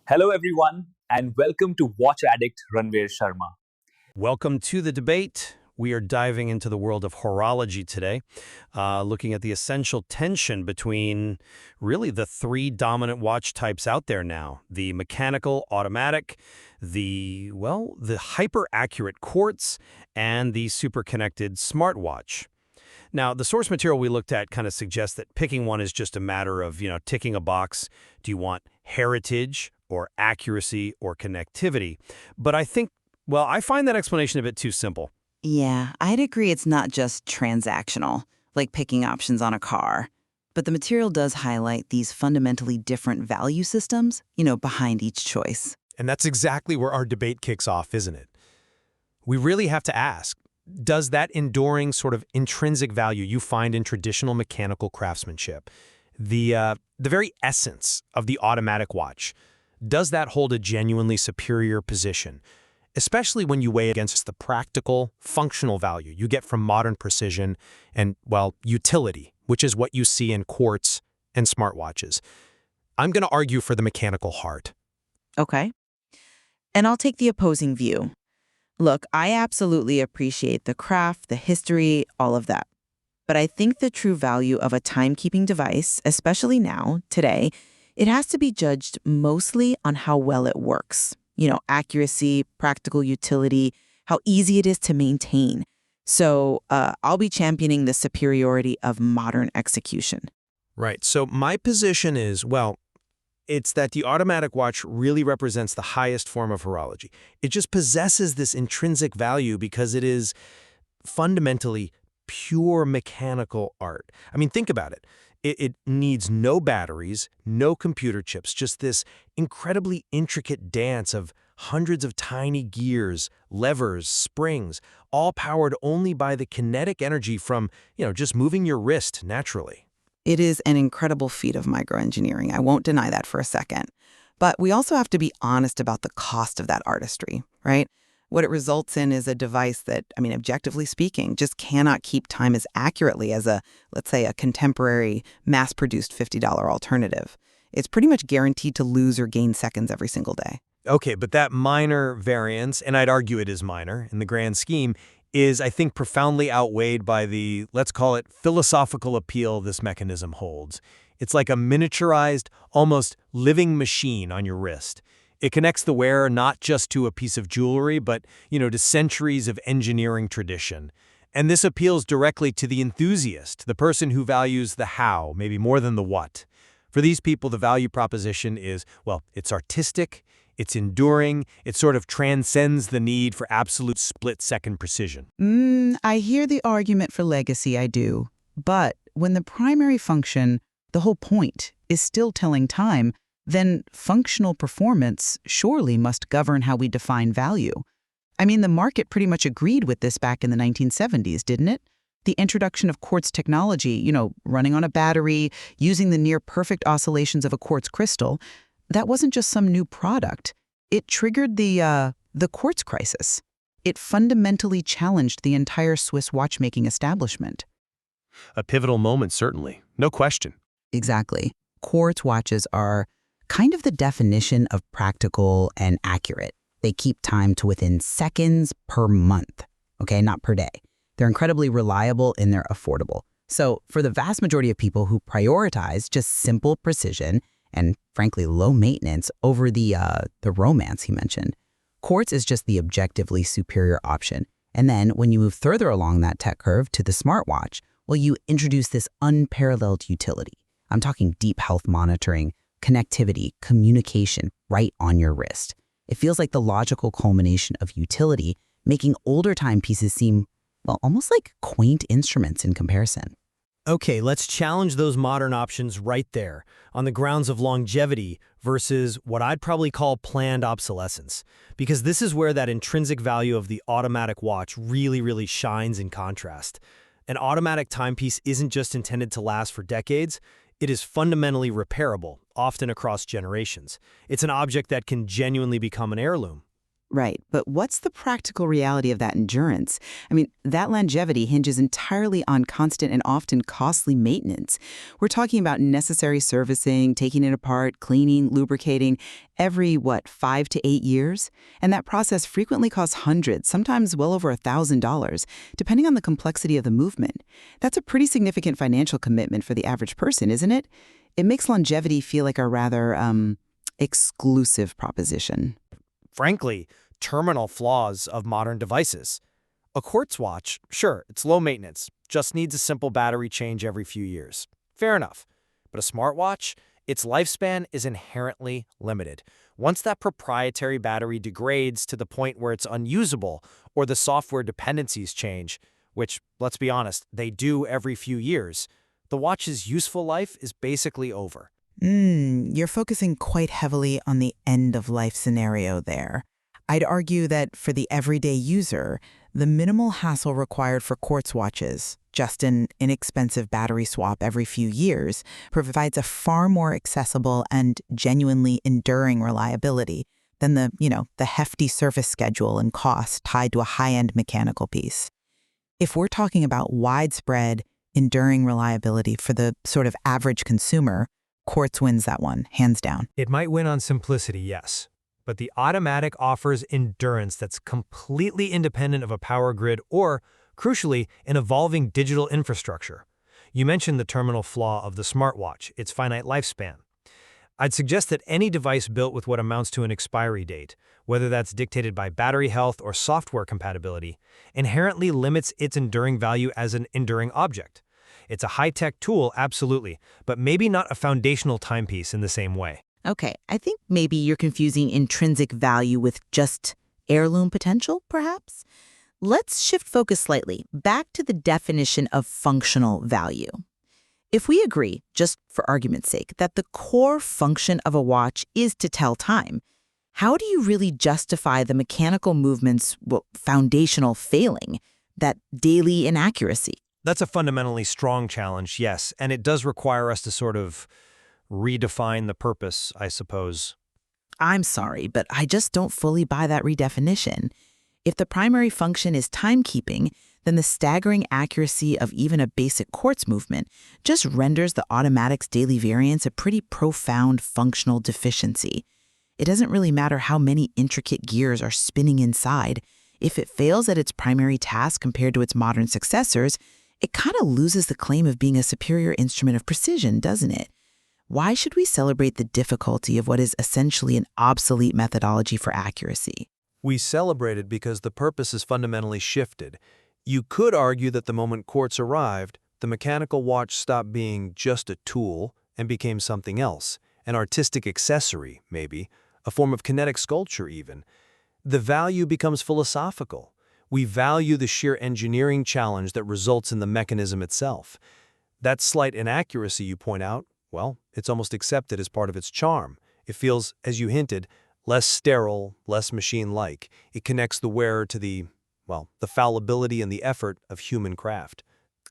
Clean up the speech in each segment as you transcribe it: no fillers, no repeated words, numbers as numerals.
Hello, everyone, and welcome to Watch Addict Ranveer Sharma. Welcome to the debate. We are diving into the world of horology today, looking at the essential tension between really the three dominant watch types out there now: the mechanical, automatic, the hyper-accurate quartz, and the super-connected smartwatch. Now, the source material we looked at kind of suggests that picking one is just a matter of, ticking a box. Do you want heritage or accuracy or connectivity? But I find that explanation a bit too simple. Yeah, I'd agree it's not just transactional, like picking options on a car. But the material does highlight these fundamentally different value systems, behind each choice. And that's exactly where our debate kicks off, isn't it? We really have to ask, does that enduring sort of intrinsic value you find in traditional mechanical craftsmanship, the very essence of the automatic watch, does that hold a genuinely superior position? Especially when you weigh against the practical, functional value you get from modern precision and, utility, which is what you see in quartz and smartwatches. I'm going to argue for the mechanical heart. Okay. And I'll take the opposing view. Look, I absolutely appreciate the craft, the history, all of that. But I think the true value of a timekeeping device, especially now, today, it has to be judged mostly on how well it works. Accuracy, practical utility, how easy it is to maintain. So I'll be championing the superiority of modern execution. Right. So my position is, it's that the automatic watch really represents the highest form of horology. It just possesses this intrinsic value because it is fundamentally pure mechanical art. I mean, think about it. It needs no batteries, no computer chips, just this incredibly intricate dance of hundreds of tiny gears, levers, springs, all powered only by the kinetic energy from, just moving your wrist naturally. It is an incredible feat of microengineering. I won't deny that for a second. But we also have to be honest about the cost of that artistry, right? What it results in is a device that, objectively speaking, just cannot keep time as accurately as let's say, a contemporary mass-produced $50 alternative. It's pretty much guaranteed to lose or gain seconds every single day. Okay, but that minor variance, and I'd argue it is minor in the grand scheme, is, I think, profoundly outweighed by the, let's call it, philosophical appeal this mechanism holds. It's like a miniaturized, almost living machine on your wrist. It connects the wearer not just to a piece of jewelry, but, to centuries of engineering tradition. And this appeals directly to the enthusiast, the person who values the how, maybe more than the what. For these people, the value proposition is, it's artistic, it's enduring, it sort of transcends the need for absolute split-second precision. I hear the argument for legacy, I do. But when the primary function, the whole point, is still telling time, then functional performance surely must govern how we define value. The market pretty much agreed with this back in the 1970s, didn't it? The introduction of quartz technology, running on a battery, using the near-perfect oscillations of a quartz crystal, that wasn't just some new product. It triggered the quartz crisis. It fundamentally challenged the entire Swiss watchmaking establishment. A pivotal moment, certainly. No question. Exactly. Quartz watches are kind of the definition of practical and accurate. They keep time to within seconds per month, okay, not per day. They're incredibly reliable and they're affordable. So for the vast majority of people who prioritize just simple precision and, frankly, low maintenance over the romance he mentioned, quartz is just the objectively superior option. And then when you move further along that tech curve to the smartwatch, you introduce this unparalleled utility. I'm talking deep health monitoring, connectivity, communication right on your wrist. It feels like the logical culmination of utility, making older timepieces seem, almost like quaint instruments in comparison. Okay, let's challenge those modern options right there, on the grounds of longevity versus what I'd probably call planned obsolescence. Because this is where that intrinsic value of the automatic watch really shines in contrast. An automatic timepiece isn't just intended to last for decades, it is fundamentally repairable, often across generations. It's an object that can genuinely become an heirloom. Right, but what's the practical reality of that endurance? I mean, that longevity hinges entirely on constant and often costly maintenance. We're talking about necessary servicing, taking it apart, cleaning, lubricating, every, 5 to 8 years? And that process frequently costs hundreds, sometimes well over $1,000, depending on the complexity of the movement. That's a pretty significant financial commitment for the average person, isn't it? It makes longevity feel like a rather, exclusive proposition. Frankly, terminal flaws of modern devices. A Quartz watch, sure, it's low maintenance, just needs a simple battery change every few years. Fair enough. But a smartwatch, its lifespan is inherently limited. Once that proprietary battery degrades to the point where it's unusable or the software dependencies change, which, let's be honest, they do every few years, the watch's useful life is basically over. You're focusing quite heavily on the end-of-life scenario there. I'd argue that for the everyday user, the minimal hassle required for Quartz watches, just an inexpensive battery swap every few years, provides a far more accessible and genuinely enduring reliability than the hefty service schedule and cost tied to a high-end mechanical piece. If we're talking about widespread, enduring reliability for the sort of average consumer, Quartz wins that one, hands down. It might win on simplicity, yes, but the automatic offers endurance that's completely independent of a power grid or, crucially, an evolving digital infrastructure. You mentioned the terminal flaw of the smartwatch, its finite lifespan. I'd suggest that any device built with what amounts to an expiry date, whether that's dictated by battery health or software compatibility, inherently limits its enduring value as an enduring object. It's a high-tech tool, absolutely, but maybe not a foundational timepiece in the same way. Okay, I think maybe you're confusing intrinsic value with just heirloom potential, perhaps? Let's shift focus slightly, back to the definition of functional value. If we agree, just for argument's sake, that the core function of a watch is to tell time, how do you really justify the mechanical movement's foundational failing, that daily inaccuracy? That's a fundamentally strong challenge, yes, and it does require us to sort of redefine the purpose, I suppose. I'm sorry, but I just don't fully buy that redefinition. If the primary function is timekeeping, then the staggering accuracy of even a basic quartz movement just renders the automatic's daily variance a pretty profound functional deficiency. It doesn't really matter how many intricate gears are spinning inside. If it fails at its primary task compared to its modern successors, it kind of loses the claim of being a superior instrument of precision, doesn't it? Why should we celebrate the difficulty of what is essentially an obsolete methodology for accuracy? We celebrate it because the purpose is fundamentally shifted. You could argue that the moment quartz arrived, the mechanical watch stopped being just a tool and became something else, an artistic accessory, maybe, a form of kinetic sculpture even. The value becomes philosophical. We value the sheer engineering challenge that results in the mechanism itself. That slight inaccuracy you point out, well, it's almost accepted as part of its charm. It feels, as you hinted, less sterile, less machine-like. It connects the wearer to the fallibility and the effort of human craft.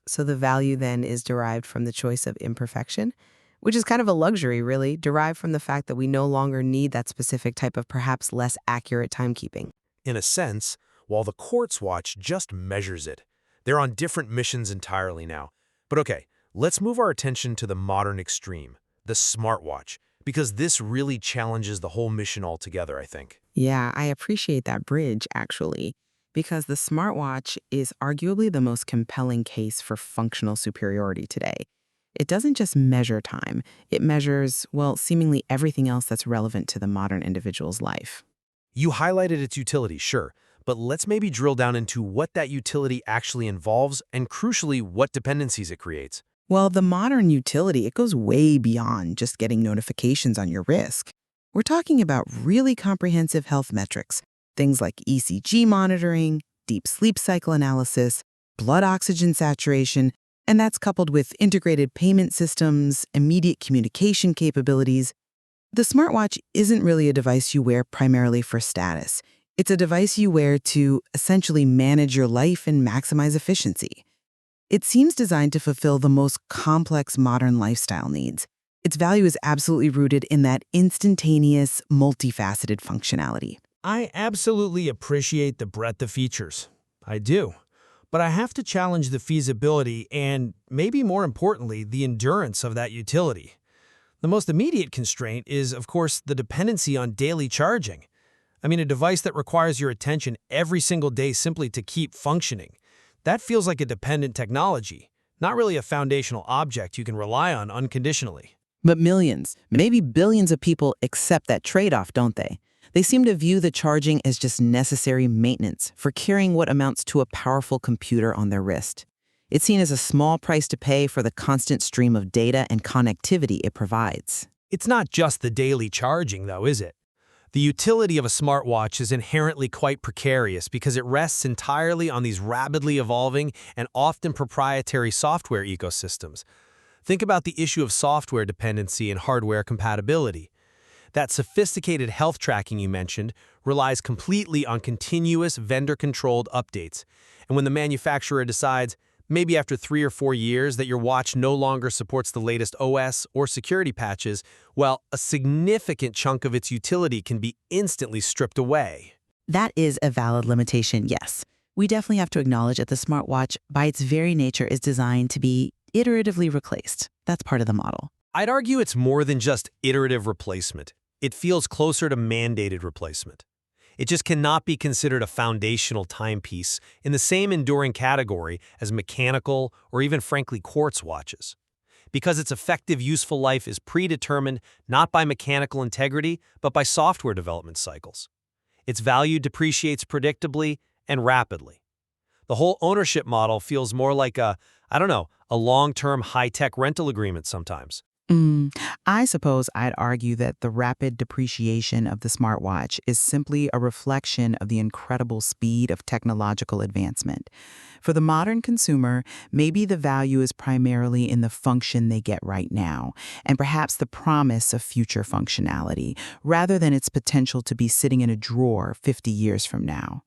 So the value then is derived from the choice of imperfection, which is kind of a luxury, really, derived from the fact that we no longer need that specific type of perhaps less accurate timekeeping. In a sense, while the Quartz watch just measures it. They're on different missions entirely now. But okay, let's move our attention to the modern extreme, the smartwatch, because this really challenges the whole mission altogether, I think. Yeah, I appreciate that bridge, actually, because the smartwatch is arguably the most compelling case for functional superiority today. It doesn't just measure time. It measures, seemingly everything else that's relevant to the modern individual's life. You highlighted its utility, sure, but let's maybe drill down into what that utility actually involves and, crucially, what dependencies it creates. Well, the modern utility, it goes way beyond just getting notifications on your wrist. We're talking about really comprehensive health metrics, things like ECG monitoring, deep sleep cycle analysis, blood oxygen saturation, and that's coupled with integrated payment systems, immediate communication capabilities. The smartwatch isn't really a device you wear primarily for status. It's a device you wear to essentially manage your life and maximize efficiency. It seems designed to fulfill the most complex modern lifestyle needs. Its value is absolutely rooted in that instantaneous, multifaceted functionality. I absolutely appreciate the breadth of features. I do. But I have to challenge the feasibility and, maybe more importantly, the endurance of that utility. The most immediate constraint is, of course, the dependency on daily charging. I mean, a device that requires your attention every single day simply to keep functioning. That feels like a dependent technology, not really a foundational object you can rely on unconditionally. But millions, maybe billions of people accept that trade-off, don't they? They seem to view the charging as just necessary maintenance for carrying what amounts to a powerful computer on their wrist. It's seen as a small price to pay for the constant stream of data and connectivity it provides. It's not just the daily charging, though, is it? The utility of a smartwatch is inherently quite precarious because it rests entirely on these rapidly evolving and often proprietary software ecosystems. Think about the issue of software dependency and hardware compatibility. That sophisticated health tracking you mentioned relies completely on continuous vendor-controlled updates. And when the manufacturer decides, maybe after 3 or 4 years, that your watch no longer supports the latest OS or security patches, well, a significant chunk of its utility can be instantly stripped away. That is a valid limitation, yes. We definitely have to acknowledge that the smartwatch, by its very nature, is designed to be iteratively replaced. That's part of the model. I'd argue it's more than just iterative replacement. It feels closer to mandated replacement. It just cannot be considered a foundational timepiece in the same enduring category as mechanical or even, frankly, quartz watches. Because its effective useful life is predetermined not by mechanical integrity, but by software development cycles. Its value depreciates predictably and rapidly. The whole ownership model feels more like a long-term high-tech rental agreement sometimes. I suppose I'd argue that the rapid depreciation of the smartwatch is simply a reflection of the incredible speed of technological advancement. For the modern consumer, maybe the value is primarily in the function they get right now, and perhaps the promise of future functionality, rather than its potential to be sitting in a drawer 50 years from now.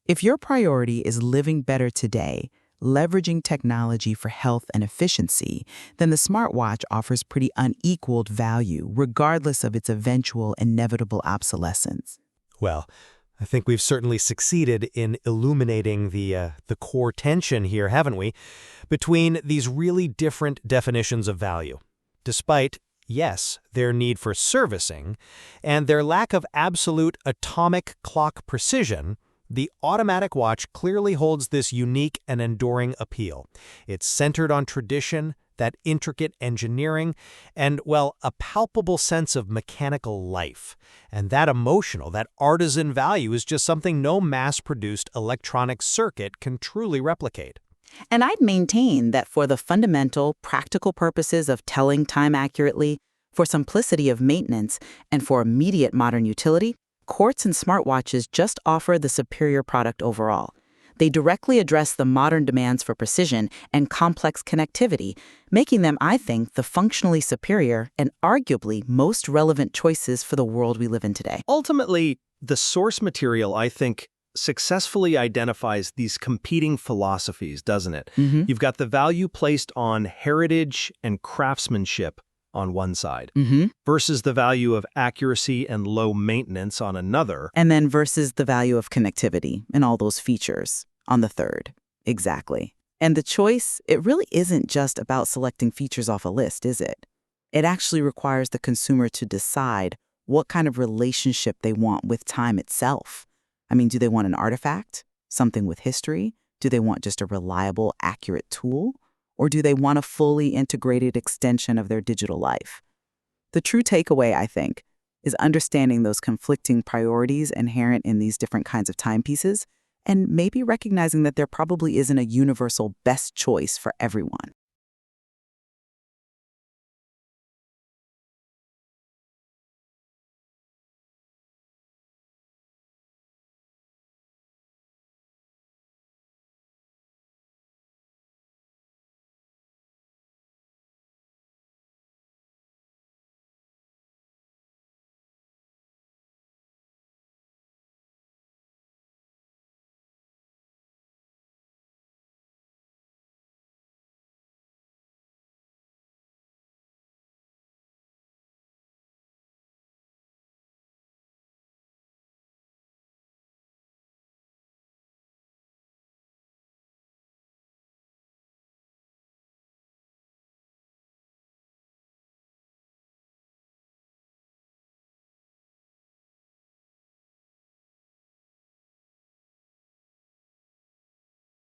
If your priority is living better today, leveraging technology for health and efficiency, then the smartwatch offers pretty unequaled value, regardless of its eventual inevitable obsolescence. Well, I think we've certainly succeeded in illuminating the core tension here, haven't we, between these really different definitions of value. Despite, yes, their need for servicing and their lack of absolute atomic clock precision, the automatic watch clearly holds this unique and enduring appeal. It's centered on tradition, that intricate engineering, and, well, a palpable sense of mechanical life. And that emotional, that artisan value is just something no mass-produced electronic circuit can truly replicate. And I'd maintain that for the fundamental, practical purposes of telling time accurately, for simplicity of maintenance, and for immediate modern utility, Quartz and smartwatches just offer the superior product overall. They directly address the modern demands for precision and complex connectivity, making them, I think, the functionally superior and arguably most relevant choices for the world we live in today. Ultimately, the source material, I think, successfully identifies these competing philosophies, doesn't it? You've got the value placed on heritage and craftsmanship on one side, versus the value of accuracy and low maintenance on another. And then versus the value of connectivity and all those features on the third. Exactly. And the choice, it really isn't just about selecting features off a list, is it? It actually requires the consumer to decide what kind of relationship they want with time itself. I mean, do they want an artifact, something with history? Do they want just a reliable, accurate tool? Or do they want a fully integrated extension of their digital life? The true takeaway, I think, is understanding those conflicting priorities inherent in these different kinds of timepieces, and maybe recognizing that there probably isn't a universal best choice for everyone.